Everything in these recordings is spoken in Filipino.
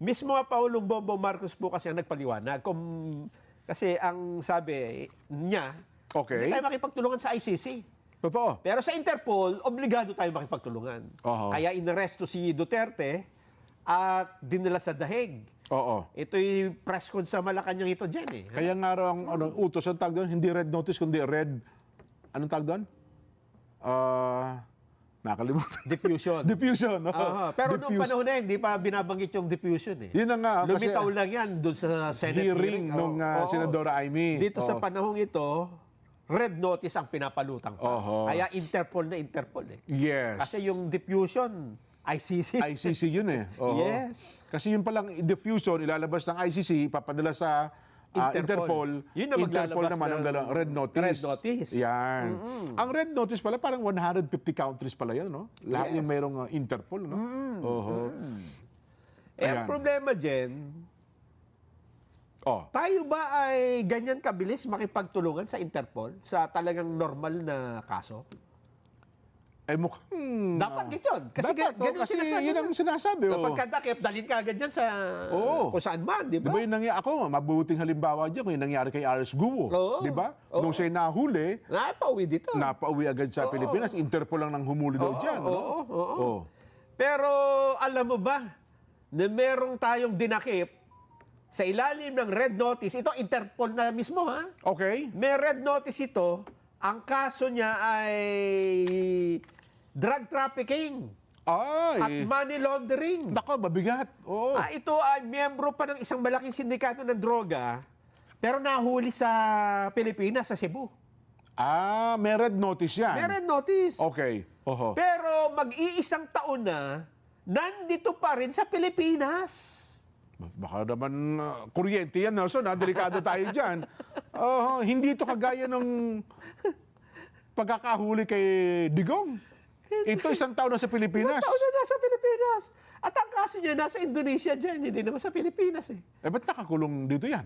Mismo nga Pangulong Bongbong Marcos po kasi ang nagpaliwanag. Kasi ang sabi niya, Okay. hindi tayo makipagtulungan sa ICC. Totoo. Pero sa Interpol, obligado tayo makipagtulungan. Oo. Kaya inaresto si Duterte at dinala sa Dahig. Oo. Ito'y press con sa Malacanang ito dyan eh. Kaya nga raw ang utos, ang tawag doon, hindi red notice, kundi red, anong tawag doon? Nakalimutan. Diffusion. Diffusion. No? Pero noong panahon na hindi pa binabanggit yung diffusion eh. Yun na nga. Lumitaw lang yan doon sa Senate hearing nung Senadora Amy. Dito sa panahong ito, red notice ang pinapalutang pa. Kaya Interpol na Interpol eh. Yes. Kasi yung diffusion, ICC. ICC yun eh. Oo. Yes. Kasi yun palang diffusion, ilalabas ng ICC, papadala sa Interpol. Yun na Interpol maglalabas naman ang red notice. Red notice. Yan. Ang red notice pala, parang 150 countries pala yan, no? Lahat yung mayroong Interpol, no? Ang problema dyan, tayo ba ay ganyan kabilis makipagtulungan sa Interpol sa talagang normal na kaso? Mukhang... Dapat gano'n. Kasi ganun sinasabi. Yun ang sinasabi. Kapag kadakip, dalhin ka agad dyan sa kung saan man, di Di ba ba? yung nangyari, ako, mabuting halimbawa dyan, kung yung nangyari kay Aris Guo. Di ba? Nung siya nahuli, Napauwi dito. napauwi agad sa Pilipinas. Interpol lang nang humuli daw dyan. Pero alam mo ba na merong tayong dinakip sa ilalim ng red notice, ito Interpol na mismo ha? Okay. May red notice ito, ang kaso niya ay drug trafficking at Ay. money laundering. Nako, mabigat. Oo. Ito ay miyembro pa ng isang malaking sindikato ng droga, pero nahuli sa Pilipinas, sa Cebu. May red notice yan. May red notice. Okay. Pero mag-iisang taon na, nandito pa rin sa Pilipinas. Baka naman kuryente yan, Nelson. Delikado tayo dyan. Hindi ito kagaya ng pagkakahuli kay Digong. Ito isang taon na sa Pilipinas. Isang taon na nasa Pilipinas. At ang kaso niya nasa Indonesia dyan, hindi naman sa Pilipinas eh. Ba't nakakulong dito yan?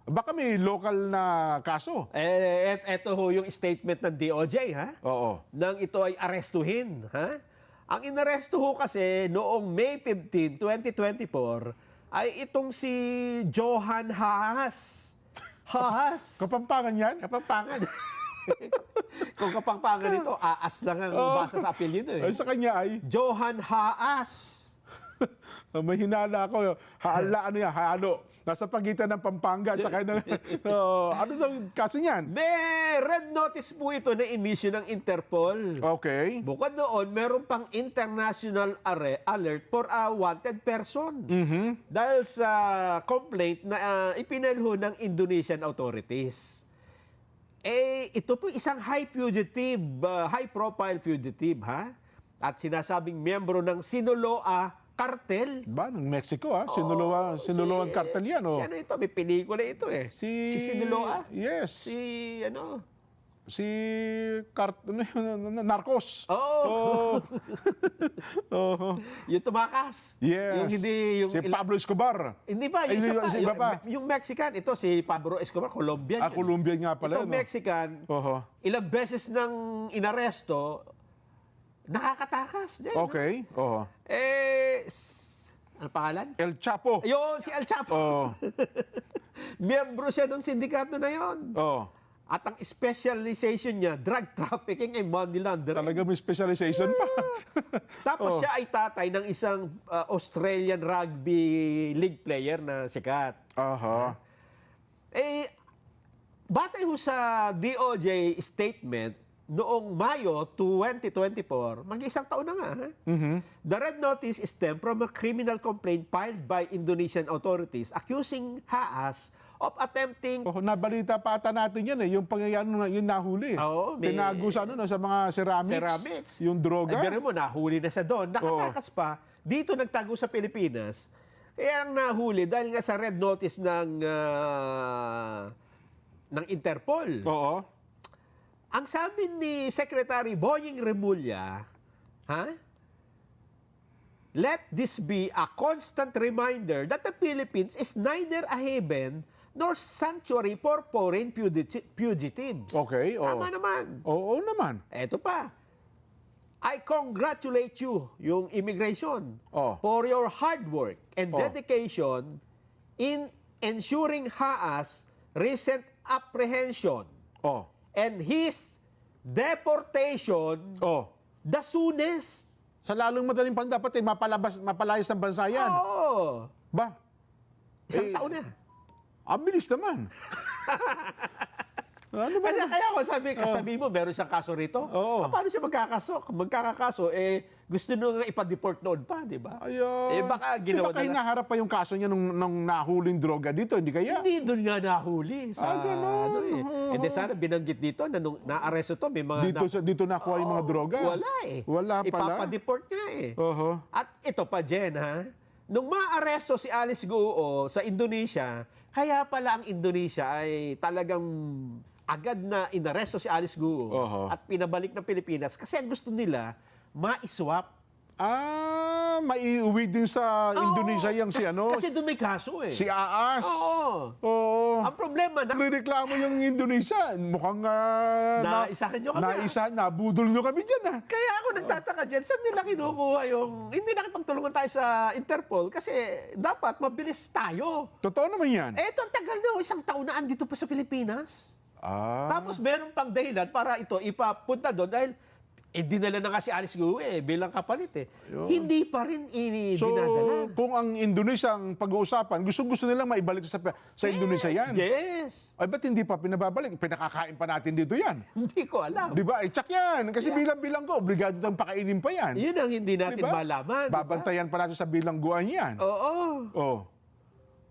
Baka may local na kaso. Eto ho yung statement ng DOJ, ha? Oo. Nang ito ay arestuhin, ha? Ang inaresto ho kasi noong May 15, 2024, ay itong si Johan Haas. Haas. Kapampangan yan? Kapampangan. Kung Kapampangan ito, aas lang ang basa sa apelyido eh. Ay, sa kanya ay, Johan Haas. may hinala ako. Halo. Nasa pagitan ng Pampanga at saka ng... ano daw kaso niyan? May red notice po ito na inisyu ng Interpol. Okay. Bukod doon, meron pang international alert for a wanted person. Dahil sa complaint na ipinalho ng Indonesian authorities. Ito po isang high-profile fugitive, ha? At sinasabing miyembro ng Sinaloa Cartel. Ba, ng Mexico, ha? Sinaloa ang kartel yan, Si ano ito? May pelikula ito eh. Si Sinaloa? Yes. Si Narcos. Yung tumakas. Yes. Yung hindi... Yung si Pablo Escobar. Hindi pa, yung isa pa. iba pa. Yung Mexican, ito si Pablo Escobar, Colombian. Colombian nga pala. Ito Mexican, ilang beses nang inaresto, nakakatakas. Dyan, Okay. Ano pangalan? El Chapo. Ayun, si El Chapo. Miyembro siya ng sindikato na yon. At ang specialization niya, drug trafficking and money laundering. Talaga may specialization pa. Tapos siya ay tatay ng isang Australian rugby league player na sikat. Batay ho sa DOJ statement, noong Mayo 2024, mag-isang taon na nga. The red notice stemmed from a criminal complaint filed by Indonesian authorities accusing Haas of attempting... Nabalita pa ata natin yan eh, yung pangyayari yung nahuli. Tinago sa, sa mga ceramics. Yung droga. Pero mo, nahuli na siya doon. Nakatakas pa, dito nagtago sa Pilipinas. Kaya ang nahuli, dahil nga sa red notice ng Interpol. Ang sabi ni Secretary Boying Remulla, let this be a constant reminder that the Philippines is neither a haven nor sanctuary for foreign fugitives. Okay. Tama naman. Oo naman. Eto pa. I congratulate you, yung immigration, Oh. for your hard work and Oh. dedication in ensuring Haas recent apprehension Oh. and his deportation Oh. the soonest. Sa lalong madaling panahon, dapat mapalayas ng bansa yan. Oo. Ba? Isang taon na. Abilis naman. Ano ba? Kasi kaya ko sabi mo, meron siyang kaso rito. Oo. Paano siya magkakakaso? Gusto nyo nga ipa-deport noon pa, di ba? Ayun. Baka ginawa Baka na lang. hinaharap pa yung kaso niya nung nahuling droga dito, hindi kaya? Hindi doon nga nahuli. Sa, Ganun. Hindi sana binanggit dito na nung naaresto to, may mga... Dito nakuha yung mga droga? Wala eh. Wala pala? Ipapa-deport nga eh. Oho. At ito pa, Jen, ha? Nung maaresto si Alice Guo sa Indonesia, kaya pala ang Indonesia ay talagang agad na inaresto si Alice Guo Oho. at pinabalik ng Pilipinas kasi ang gusto nila, ma-swap. Maiuwi din sa Indonesia yung si ano? Kasi doon may kaso eh. Si Aas. Oo. Oo. Ang problema, Nagreklamo yung Indonesia. Mukhang Naisahan nyo kami. nabudol nyo kami dyan. Kaya ako nagtataka dyan, saan nila kinukuha yung... Hindi nakipagtulungan tayo sa Interpol kasi dapat mabilis tayo. Totoo naman yan. Ito, ang tagal na, isang taon na andito pa sa Pilipinas. Tapos meron pang dahilan para ito ipapunta doon dahil dinala na nga si Alice Guo bilang kapalit eh. Hindi pa rin dinadala. Kung ang Indonesia ang pag-uusapan, gusto nilang maibalik sa Indonesia yan. Yes. Ay, ba't hindi pa pinababalik? Pinakakain pa natin dito yan. Hindi ko alam. Di ba? Tsak yan. Kasi bilang-bilang ko, obligado tayong pakainin pa yan. Yun ang hindi natin Diba? malaman. diba? Babantayan pa natin sa bilangguan yan. Oo. Oh.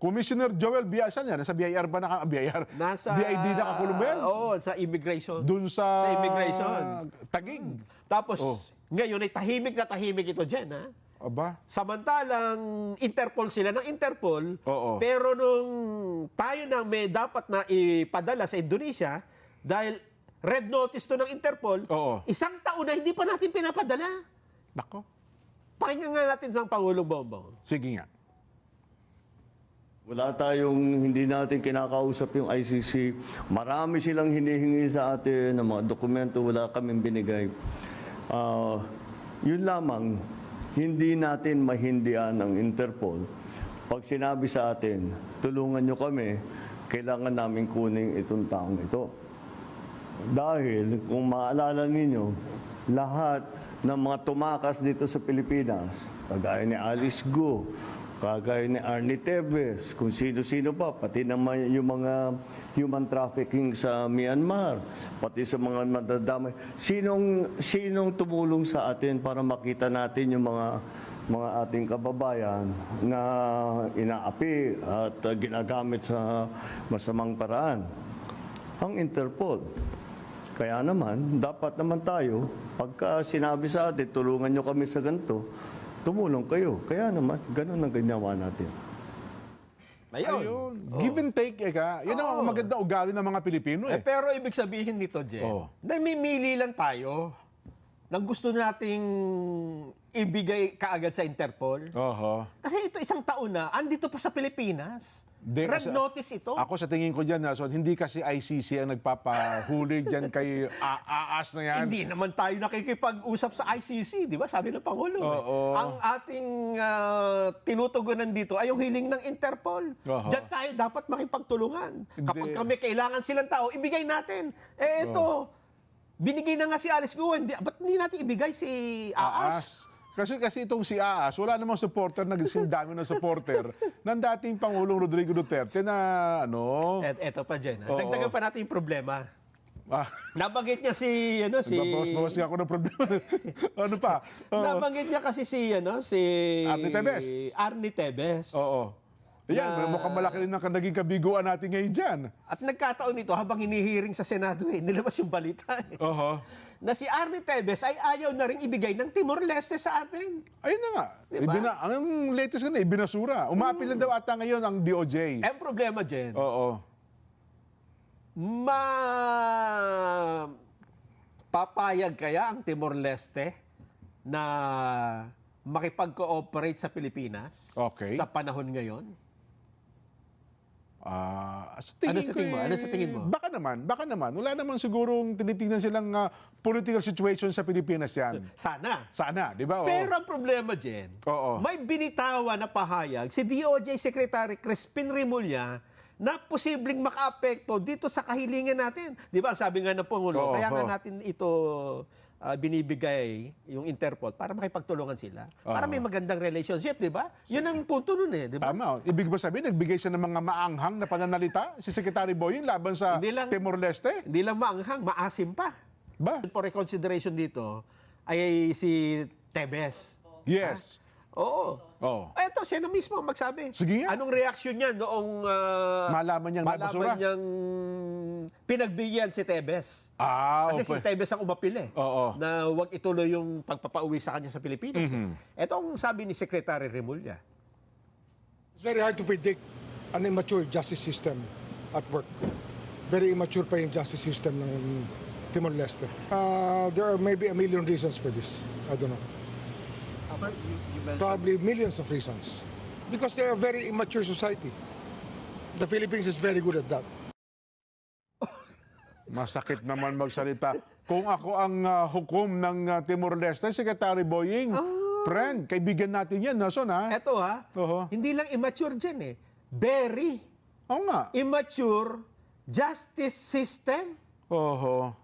Commissioner Joel Biasan yan. Nasa BIR ba BIR? Nasa... BID nakakulong ba yan? Oo, sa immigration. Doon sa immigration. Taguig. Tapos, ngayon ay tahimik na tahimik ito dyan, ha? Aba. Samantalang Interpol sila ng Interpol, Oo. pero nung tayo na may dapat na ipadala sa Indonesia, dahil red notice to ng Interpol, Oo. isang taon na hindi pa natin pinapadala. Nako. Pakinggan nga natin sa Pangulong Bongbong. Sige nga. Wala tayong, hindi natin kinakausap yung ICC. Marami silang hinihingi sa atin ng mga dokumento, wala kaming binigay. Yun lamang, hindi natin mahindian ang Interpol. Pag sinabi sa atin, tulungan nyo kami, kailangan namin kunin itong taong ito. Dahil, kung maalala ninyo, lahat ng mga tumakas dito sa Pilipinas, kagaya ni Alice Guo, kagaya ni Arnie Tevez, kung sino-sino pa, pati naman yung mga human trafficking sa Myanmar, pati sa mga madadamay. Sinong tumulong sa atin para makita natin yung mga ating kababayan na inaapi at ginagamit sa masamang paraan? Ang Interpol. Kaya naman, dapat naman tayo, pagka sinabi sa atin, tulungan nyo kami sa ganito, tumulong kayo. Kaya naman, ganun ang ginawa natin. Ayun. Give and take, eka. Yan ang maganda ugali ng mga Pilipino eh. Pero ibig sabihin nito, Jen, namimili lang tayo ng gusto nating ibigay kaagad sa Interpol. Oho. Kasi ito isang taon na, andito pa sa Pilipinas. Hindi, Red kasi notice ito. Ako sa tingin ko dyan, Nelson, hindi kasi ICC ang nagpapahuli dyan kay Aas na yan. Hindi naman tayo nakikipag-usap sa ICC, di ba? Sabi ng Pangulo. Oo. Ang ating tinutugunan dito ay yung hiling ng Interpol. Oo. Diyan tayo dapat makipagtulungan. Kapag Hindi. kami kailangan silang tao, ibigay natin. Ito, binigay na nga si Alice Guo. Ba't hindi natin ibigay si Aas? Kasi itong si Aas, wala namang supporter, nagsimdami ng supporter ng dating Pangulong Rodrigo Duterte na Eto pa, Jen. Oo. Dagdagan pa natin yung problema. Ah, Nabanggit niya si bawas ako ng problema. Ano pa? Nabanggit niya kasi si Arnie Tevez. Arnie Tevez. Oo. Ayan, mukhang malaki rin ang naging kabiguan natin ngayon dyan. At nagkataon nito habang hinihiring sa Senado nilabas yung balita Oho. na si Arnie Tevez ay ayaw na rin ibigay ng Timor-Leste sa atin. Ayun na nga. Diba? Ang latest na ibinasura. Umapil na daw ata ngayon ang DOJ. Ang problema, Jen, Oo. papayag kaya ang Timor-Leste na makipag-cooperate sa Pilipinas Okay. sa panahon ngayon? Sa tingin Ano sa ko tingin mo? Ano sa tingin mo? Baka naman. Wala naman sigurong tinitingnan silang political situation sa Pilipinas yan. Sana. Di ba? Oo. Pero ang problema, Jen, Oo. may binitawan na pahayag si DOJ Secretary Crispin Remulla na posibleng makaapekto dito sa kahilingan natin. Di ba? Sabi nga ng Pangulo, Oo, kaya nga oo. natin ito binibigay yung Interpol para makipagtulungan sila. Para may magandang relationship, di ba? Yun ang punto nun di ba? Tama. Ibig ba sabihin, nagbigay siya ng mga maanghang na pananalita si Secretary Boying laban sa Hindi lang- Timor-Leste? Hindi lang maanghang, maasim pa. Ba? For reconsideration dito ay si Tebes. Yes. Oo. Oo. Eto, siya na mismo ang magsabi. Sige nga. Anong reaksyon niya noong Malaman niyang nabasura? niyang pinagbigyan si Tebes? Kasi si okay. Tebes ang umapil Oo. na huwag ituloy yung pagpapauwi sa kanya sa Pilipinas. Ito ang sabi ni Secretary Remulla. It's very hard to predict an immature justice system at work. Very immature pa yung justice system ng Timor-Leste. There are maybe a million reasons for this. I don't know. Probably millions of reasons. Because they're a very immature society. The Philippines is very good at that. Masakit naman magsalita. Kung ako ang hukom ng Timor-Leste, Secretary Boying, friend, kaibigan natin yan, Nason, ha? Eto Oo. hindi lang immature dyan very Oo nga. immature justice system. Oho.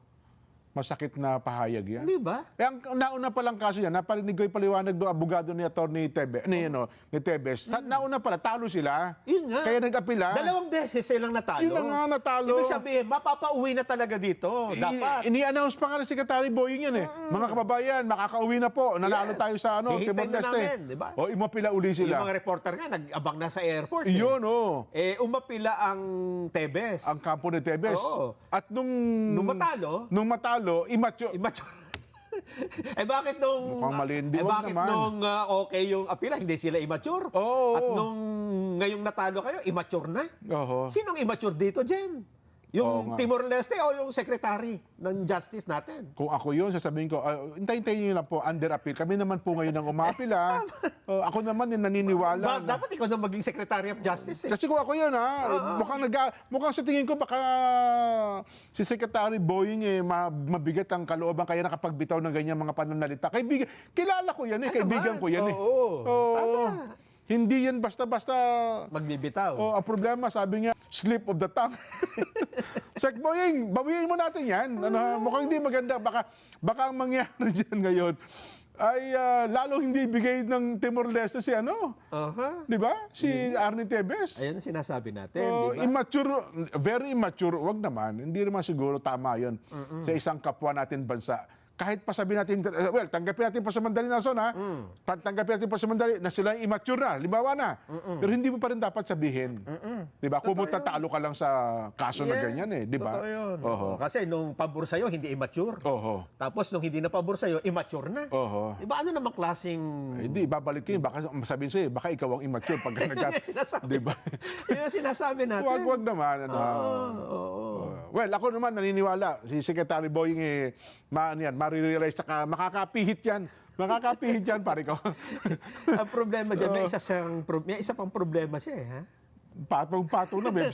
Masakit na pahayag yan. Di ba? Ang nauna pa lang kaso yan, naparinig ko yung paliwanag do abogado ni Atty. Tebes, ni Tebes. Nauna pala, talo sila. Yun nga. Kaya nag-apila. 2 beses silang natalo. Yun na nga, natalo. Ibig sabihin, mapapauwi na talaga dito. Dapat. Ini-announce pa nga ng Secretary Boying yan Mga kababayan, makakauwi na po. Nanalo Yes. tayo sa Hihintay na Timor-Leste. namin, di ba? O, imapila uli Yung sila. mga reporter nga, nag-abang na sa airport. Yun, Umapila ang Tebes. Ang kampo ni Tebes. Oo. At nung Nung matalo, immature. bakit nung Mukhang malindi, wag bakit naman. nung okay yung apila, hindi sila immature? Oo. At nung ngayong natalo kayo, immature na? Oho. Sinong immature dito, Jen? Oo Yung nga. Timor-Leste o yung secretary ng justice natin? Kung ako yun, sasabihin ko, hintayin nyo lang po, under appeal. Kami naman po ngayon ang umapila. Ako naman naniniwala. na- Dapat ikaw na maging secretary of justice Kasi kung ako yun, mukhang sa tingin ko, baka si Secretary Boying mabigat ang kalooban kaya nakapagbitaw ng ganyan mga pananalita. Kilala ko yan kaibigan ko yan Oo. Oo. Hindi yan basta-basta. Magbibitaw. Ang problema, sabi niya, slip of the tongue. Sec Boying, bawiin mo natin yan. Mukhang hindi maganda. Baka ang mangyari dyan ngayon ay lalo hindi bigay ng Timor-Leste si di ba? Si Arnie Tebes. Ayan ang sinasabi natin, di ba? Immature, very immature. Wag naman. Hindi naman siguro tama yun sa isang kapwa natin bansa. Kahit pa sabihin natin, tanggapin natin pa sa Mandali Nason, tanggapin natin pa sa Mandali na sila immature na, libawa na. Pero hindi mo pa rin dapat sabihin. Di ba? Kung talo ka lang sa kaso na ganyan di ba? Totoo yun. Oho. Kasi nung pabor sa'yo, hindi immature. Oho. Tapos nung hindi na pabor sa'yo, immature na. Oho. Di ba? Ano namang klaseng... Hindi, babalik kayo. Baka sabihin sa'yo, baka ikaw ang immature pag Sinasabi. di ba? Yun ang sinasabi natin. Wag naman. Well, ako naman naniniwala. Si Secretary Boying, marirealize, saka makakapihit yan. Makakapihit yan, pare ko. Ang problema dyan, may isa pang problema siya ha? Patong-patong na. May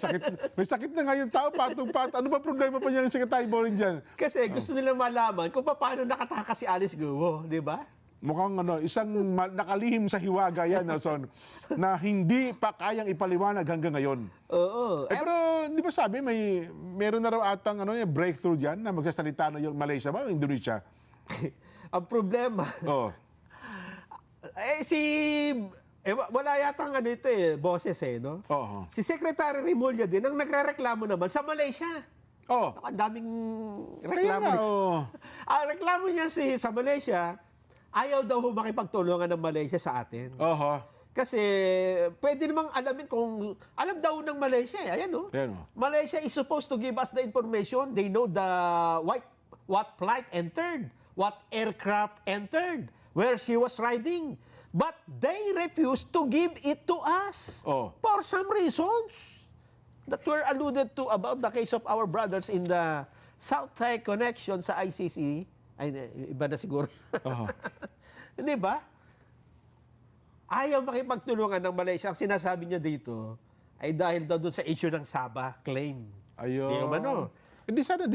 sakit na ngayon tao, patong-patong. Ano ba problema pa niya ng Secretary Boying dyan? Kasi gusto nilang malaman kung paano nakatakas si Alice Guo, di ba? Mukhang isang nakalihim sa hiwaga yan, Nelson, na hindi pa kayang ipaliwanag hanggang ngayon. Oo. Pero di ba sabi, meron na raw atang breakthrough dyan na magsasalita na yung Malaysia ba o Indonesia? Ang problema, wala yata ito boses no? Oo. Si Secretary Remulla din ang nagrereklamo naman sa Malaysia. Oh. Ang daming Kaya reklamo. nga, Ang reklamo niya sa Malaysia, ayaw daw makipagtulungan ng Malaysia sa atin. Oho. Kasi pwede namang alamin kung alam daw ng Malaysia Ayan Ayan, Malaysia is supposed to give us the information. They know what flight entered, what aircraft entered, where she was riding. But they refused to give it to us for some reasons that were alluded to about the case of our brothers in the South Thai connection sa ICC. Ay, iba na siguro. Hindi ba? Ayaw makipagtulungan ng Malaysia. Ang sinasabi niya dito, ay dahil daw doon sa issue ng Sabah claim. Ayun. Di ba, no? Hindi sana,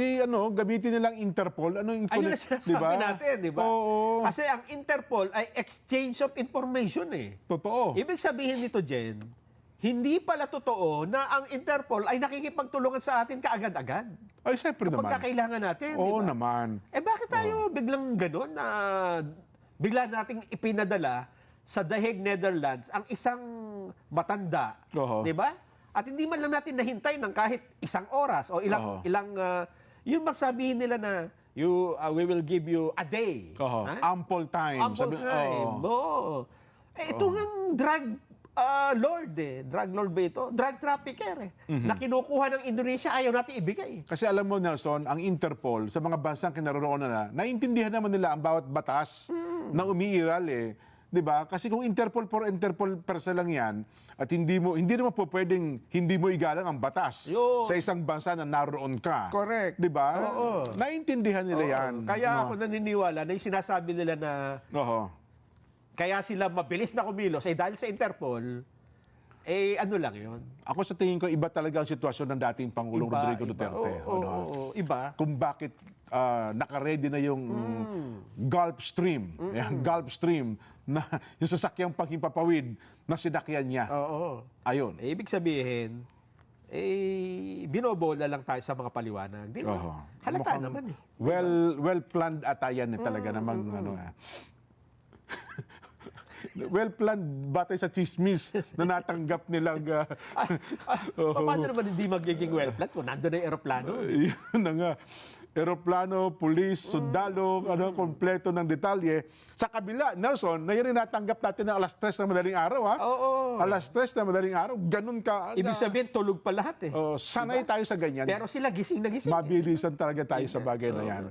gamitin nilang Interpol. Ano yung Ayun na sinasabi natin, di ba? Oo. Kasi ang Interpol ay exchange of information eh. Totoo. Ibig sabihin nito, Jen, hindi pala totoo na ang Interpol ay nakikipagtulungan sa atin kaagad-agad. Ay, siyempre naman. Pagkakailangan natin, di Oo ba? naman. Eh bakit tayo biglang gano'n na bigla nating ipinadala sa The Hague, Netherlands ang isang matanda, Oo. di ba? At hindi man lang natin nahintay ng kahit isang oras o Oo. yung magsabihin nila na we will give you a day. Oo. Ha? Ample time. Ample time. Oo. Oo. Eh, ito ngang drug lord eh. Drug lord ba ito? Drug trafficker eh. Na kinukuha ng Indonesia, ayaw natin ibigay. Kasi alam mo, Nelson, ang Interpol, sa mga bansang kinaroroonan na, naiintindihan naman nila ang bawat batas na umiiral eh. 'Di ba? Kasi kung Interpol per se lang 'yan at hindi naman po pwedeng hindi mo igalang ang batas Yun. sa isang bansa na naroon ka. Correct. 'Di ba? Oo. Naiintindihan nila Oo. 'yan. Kaya ako naniniwala na yung sinasabi nila na Oo. kaya sila mabilis na kumilos eh dahil sa Interpol, eh ano lang yun. Ako sa tingin ko iba talaga ang sitwasyon ng dating Pangulong Rodrigo Duterte. Oo, iba. Kung bakit naka-ready na yung Gulf Stream. Yung Gulf Stream na yung sasakyang panghimpapawid na sinakyan niya. Oo. Ayun. Eh, ibig sabihin, binobola lang tayo sa mga paliwanag. Di ba? Oo. Halata Mukhang naman eh. Well planned ata yan eh, talaga namang ano well planned batay sa chismis na natanggap nilang Paano naman hindi magiging well-planned kung nandun na yung aeroplano? yun na nga. Eroplano, pulis, sundalo, kompleto ng detalye. Sa kabila, Nelson, na yun rin natanggap natin ng alas 3 ng madaling araw, ha? Oo. Alas 3 ng madaling araw, ganun ka. Ibig sabihin, tulog pa lahat eh. Sanay tayo sa ganyan. Pero sila gising na gising. Mabilisan talaga tayo sa bagay na yan.